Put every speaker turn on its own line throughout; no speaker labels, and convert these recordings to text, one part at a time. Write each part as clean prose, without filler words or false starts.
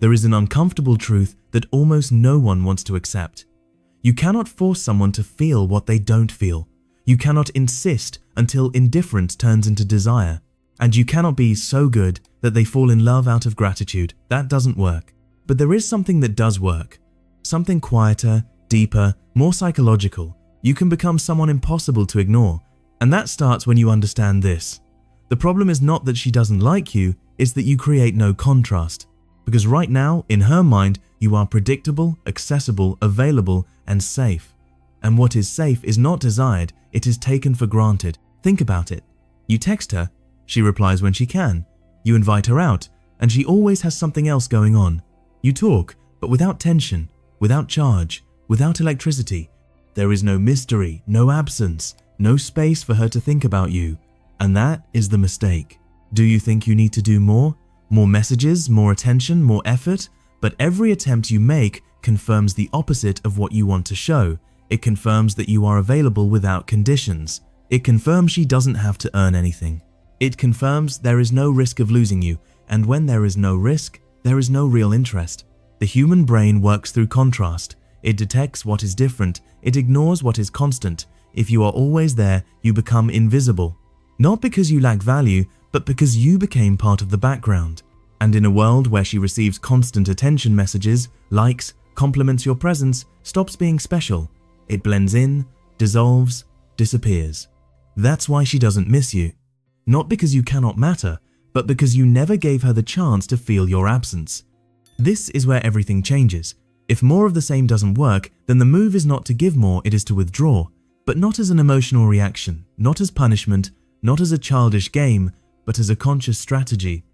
There is an uncomfortable truth that almost no one wants to accept. You cannot force someone to feel what they don't feel. You cannot insist until indifference turns into desire. And you cannot be so good that they fall in love out of gratitude. That doesn't work. But there is something that does work. Something quieter, deeper, more psychological. You can become someone impossible to ignore. And that starts when you understand this. The problem is not that she doesn't like you, it's that you create no contrast. Because right now, in her mind, you are predictable, accessible, available, and safe. And what is safe is not desired, it is taken for granted. Think about it. You text her, she replies when she can. You invite her out, and she always has something else going on. You talk, but without tension, without charge, without electricity. There is no mystery, no absence, no space for her to think about you. And that is the mistake. Do you think you need to do more? More messages, more attention, more effort? But every attempt you make confirms the opposite of what you want to show. It confirms that you are available without conditions. It confirms she doesn't have to earn anything. It confirms there is no risk of losing you, and when there is no risk, there is no real interest. The human brain works through contrast. It detects what is different. It ignores what is constant. If you are always there, you become invisible. Not because you lack value, but because you became part of the background. And in a world where she receives constant attention messages, likes, compliments your presence, stops being special. It blends in, dissolves, disappears. That's why she doesn't miss you. Not because you cannot matter, but because you never gave her the chance to feel your absence. This is where everything changes. If more of the same doesn't work, then the move is not to give more, it is to withdraw. But not as an emotional reaction, not as punishment, not as a childish game, but as a conscious strategy.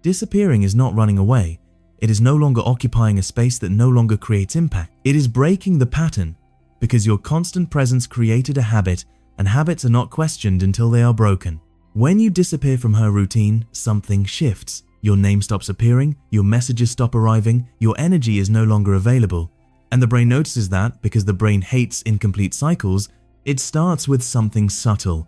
Disappearing is not running away. It is no longer occupying a space that no longer creates impact. It is breaking the pattern, because your constant presence created a habit, and habits are not questioned until they are broken. When you disappear from her routine, something shifts. Your name stops appearing, your messages stop arriving, your energy is no longer available. And the brain notices that because the brain hates incomplete cycles. It starts with something subtle.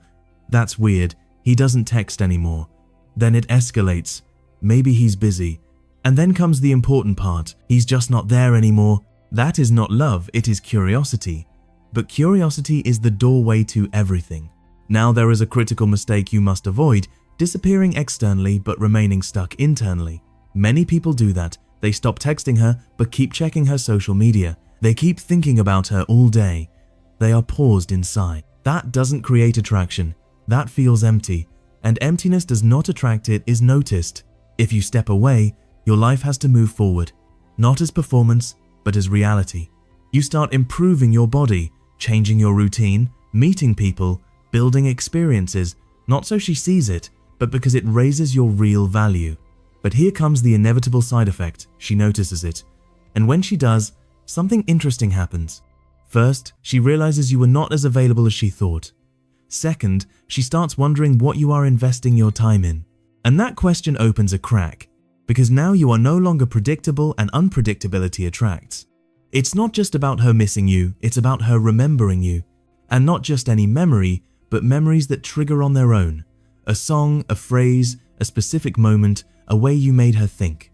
That's weird, he doesn't text anymore. Then it escalates. Maybe he's busy. And then comes the important part. He's just not there anymore. That is not love, it is curiosity. But curiosity is the doorway to everything. Now there is a critical mistake you must avoid, disappearing externally but remaining stuck internally. Many people do that. They stop texting her but keep checking her social media. They keep thinking about her all day. They are paused inside. That doesn't create attraction. That feels empty. And emptiness does not attract, it is noticed. If you step away, your life has to move forward. Not as performance, but as reality. You start improving your body, changing your routine, meeting people, building experiences, not so she sees it, but because it raises your real value. But here comes the inevitable side effect. She notices it. And when she does, something interesting happens. First, she realizes you were not as available as she thought. Second, she starts wondering what you are investing your time in. And that question opens a crack, because now you are no longer predictable and unpredictability attracts. It's not just about her missing you, it's about her remembering you. And not just any memory, but memories that trigger on their own. A song, a phrase, a specific moment, a way you made her think.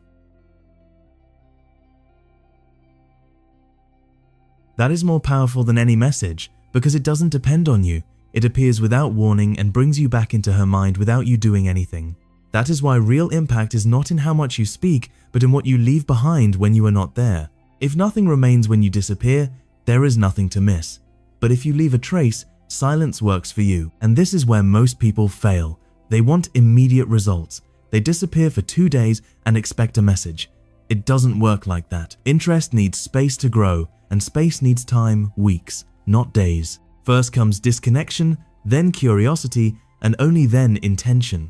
That is more powerful than any message, because it doesn't depend on you. It appears without warning and brings you back into her mind without you doing anything. That is why real impact is not in how much you speak, but in what you leave behind when you are not there. If nothing remains when you disappear, there is nothing to miss. But if you leave a trace, silence works for you. And this is where most people fail. They want immediate results. They disappear for 2 days and expect a message. It doesn't work like that. Interest needs space to grow, and space needs time, weeks, not days. First comes disconnection, then curiosity, and only then intention.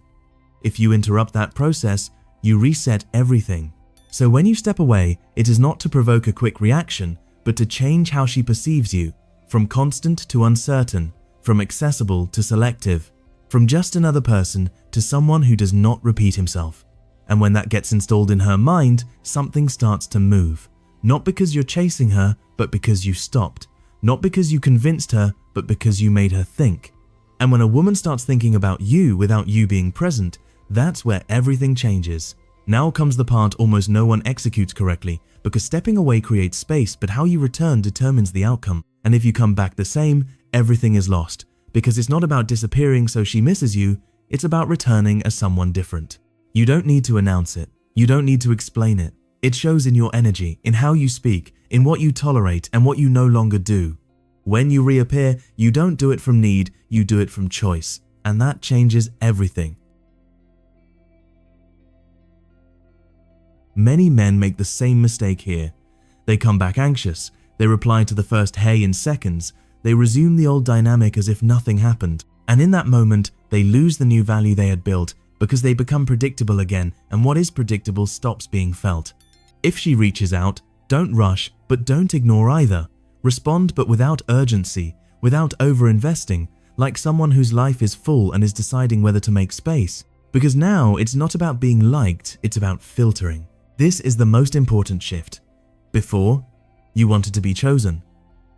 If you interrupt that process, you reset everything. So when you step away, it is not to provoke a quick reaction, but to change how she perceives you, from constant to uncertain, from accessible to selective, from just another person to someone who does not repeat himself. And when that gets installed in her mind, something starts to move. Not because you're chasing her, but because you stopped. Not because you convinced her, but because you made her think. And when a woman starts thinking about you without you being present, That's where everything changes. Now comes the part almost no one executes correctly, because stepping away creates space, but how you return determines the outcome. And if you come back the same, everything is lost, because it's not about disappearing so she misses you, it's about returning as someone different. You don't need to announce it. You don't need to explain it. It shows in your energy, in how you speak, in what you tolerate and what you no longer do. When you reappear, you don't do it from need, you do it from choice, and that changes everything. Many men make the same mistake here. They come back anxious, they reply to the first hey in seconds, they resume the old dynamic as if nothing happened, and in that moment, they lose the new value they had built because they become predictable again, and what is predictable stops being felt. If she reaches out, don't rush, but don't ignore either. Respond, but without urgency, without over-investing, like someone whose life is full and is deciding whether to make space. Because now it's not about being liked, it's about filtering. This is the most important shift. Before, you wanted to be chosen.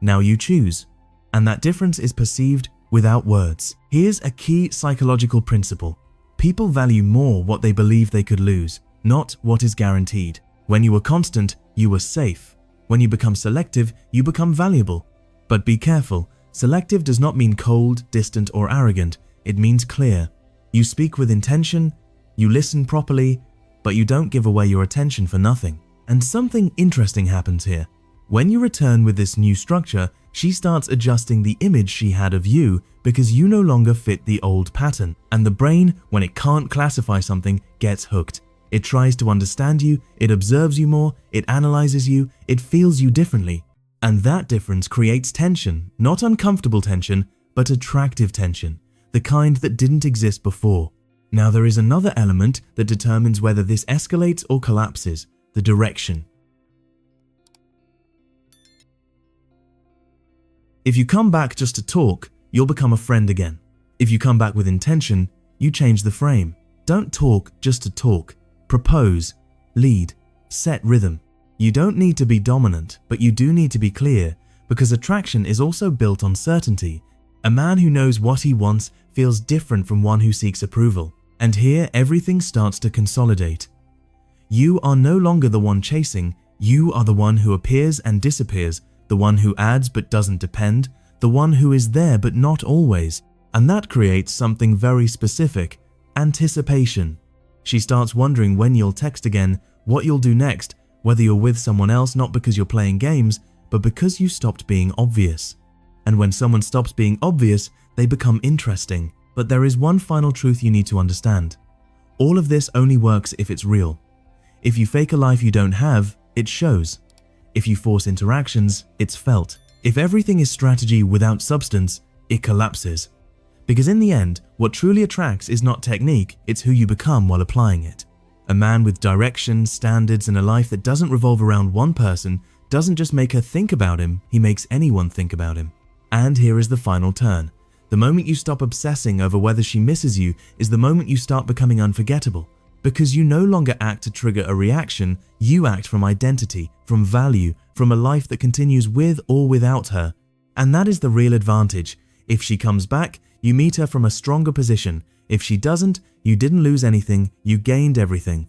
Now you choose. And that difference is perceived without words. Here's a key psychological principle. People value more what they believe they could lose, not what is guaranteed. When you were constant, you were safe. When you become selective, you become valuable. But be careful. Selective does not mean cold, distant, or arrogant. It means clear. You speak with intention, you listen properly, but you don't give away your attention for nothing. And something interesting happens here. When you return with this new structure, she starts adjusting the image she had of you because you no longer fit the old pattern. And the brain, when it can't classify something, gets hooked. It tries to understand you, it observes you more, it analyzes you, it feels you differently. And that difference creates tension, not uncomfortable tension, but attractive tension, the kind that didn't exist before. Now there is another element that determines whether this escalates or collapses, the direction. If you come back just to talk, you'll become a friend again. If you come back with intention, you change the frame. Don't talk just to talk. Propose, lead, set rhythm. You don't need to be dominant, but you do need to be clear, because attraction is also built on certainty. A man who knows what he wants feels different from one who seeks approval. And here everything starts to consolidate. You are no longer the one chasing, you are the one who appears and disappears, the one who adds but doesn't depend, the one who is there but not always. And that creates something very specific, anticipation. She starts wondering when you'll text again, what you'll do next, whether you're with someone else not because you're playing games, but because you stopped being obvious. And when someone stops being obvious, they become interesting. But there is one final truth you need to understand. All of this only works if it's real. If you fake a life you don't have, it shows. If you force interactions, it's felt. If everything is strategy without substance, it collapses. Because in the end, what truly attracts is not technique, it's who you become while applying it. A man with direction, standards, and a life that doesn't revolve around one person doesn't just make her think about him, he makes anyone think about him. And here is the final turn. The moment you stop obsessing over whether she misses you is the moment you start becoming unforgettable. Because you no longer act to trigger a reaction, you act from identity, from value, from a life that continues with or without her. And that is the real advantage. If she comes back, you meet her from a stronger position. If she doesn't, you didn't lose anything, you gained everything.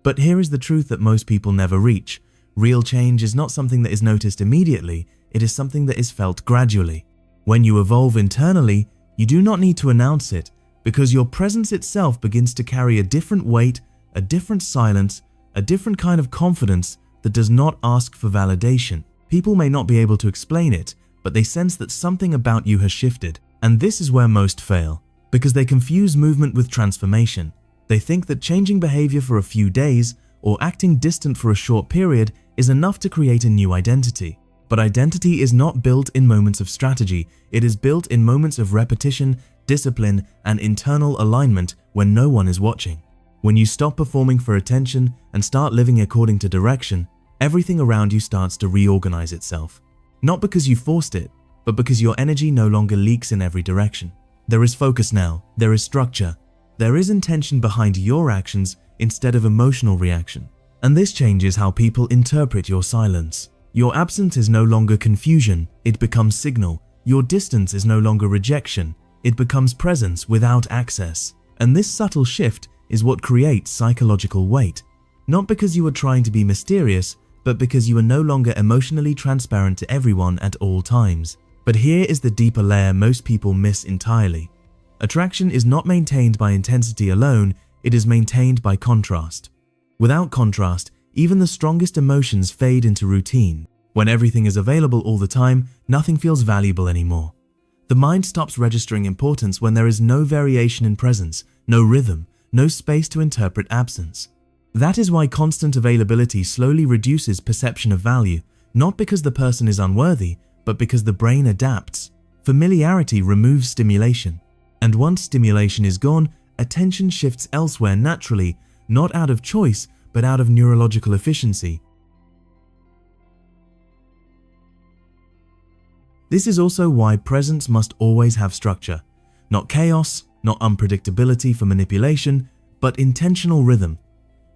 But here is the truth that most people never reach. Real change is not something that is noticed immediately, it is something that is felt gradually. When you evolve internally, you do not need to announce it, because your presence itself begins to carry a different weight, a different silence, a different kind of confidence that does not ask for validation. People may not be able to explain it, but they sense that something about you has shifted. And this is where most fail, because they confuse movement with transformation. They think that changing behavior for a few days or acting distant for a short period is enough to create a new identity. But identity is not built in moments of strategy, it is built in moments of repetition, discipline, and internal alignment when no one is watching. When you stop performing for attention and start living according to direction, everything around you starts to reorganize itself. Not because you forced it, but because your energy no longer leaks in every direction. There is focus now, there is structure, there is intention behind your actions instead of emotional reaction. And this changes how people interpret your silence. Your absence is no longer confusion, it becomes signal. Your distance is no longer rejection, it becomes presence without access. And this subtle shift is what creates psychological weight. Not because you are trying to be mysterious, but because you are no longer emotionally transparent to everyone at all times. But here is the deeper layer most people miss entirely. Attraction is not maintained by intensity alone, it is maintained by contrast. Without contrast, even the strongest emotions fade into routine. When everything is available all the time, nothing feels valuable anymore. The mind stops registering importance when there is no variation in presence, no rhythm, no space to interpret absence. That is why constant availability slowly reduces perception of value, not because the person is unworthy, but because the brain adapts. Familiarity removes stimulation. And once stimulation is gone, attention shifts elsewhere naturally, not out of choice, but out of neurological efficiency. This is also why presence must always have structure. Not chaos, not unpredictability for manipulation, but intentional rhythm.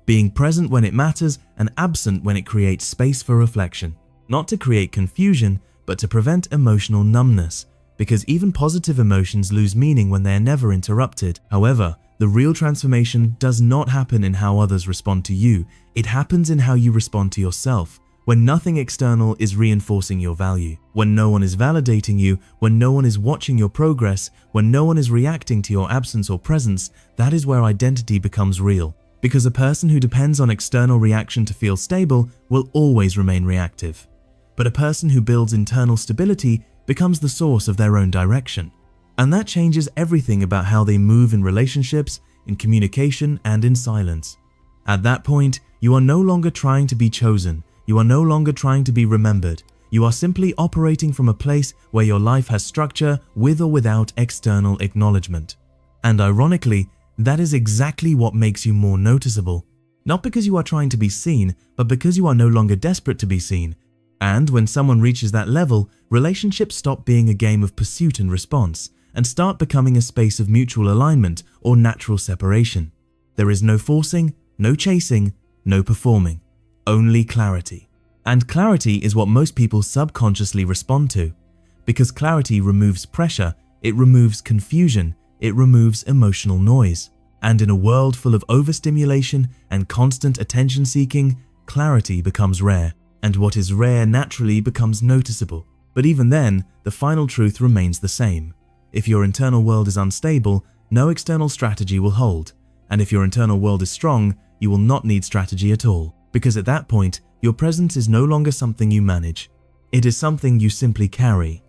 Being present when it matters and absent when it creates space for reflection. Not to create confusion, but to prevent emotional numbness, because even positive emotions lose meaning when they are never interrupted. However, the real transformation does not happen in how others respond to you, it happens in how you respond to yourself. When nothing external is reinforcing your value, when no one is validating you, when no one is watching your progress, when no one is reacting to your absence or presence, that is where identity becomes real. Because a person who depends on external reaction to feel stable will always remain reactive. But a person who builds internal stability becomes the source of their own direction. And that changes everything about how they move in relationships, in communication, and in silence. At that point, you are no longer trying to be chosen. You are no longer trying to be remembered. You are simply operating from a place where your life has structure with or without external acknowledgement. And ironically, that is exactly what makes you more noticeable. Not because you are trying to be seen, but because you are no longer desperate to be seen. And when someone reaches that level, relationships stop being a game of pursuit and response and start becoming a space of mutual alignment or natural separation. There is no forcing, no chasing, no performing. Only clarity. And clarity is what most people subconsciously respond to. Because clarity removes pressure, it removes confusion, it removes emotional noise. And in a world full of overstimulation and constant attention seeking, clarity becomes rare. And what is rare naturally becomes noticeable. But even then, the final truth remains the same. If your internal world is unstable, no external strategy will hold. And if your internal world is strong, you will not need strategy at all. Because at that point, your presence is no longer something you manage. It is something you simply carry.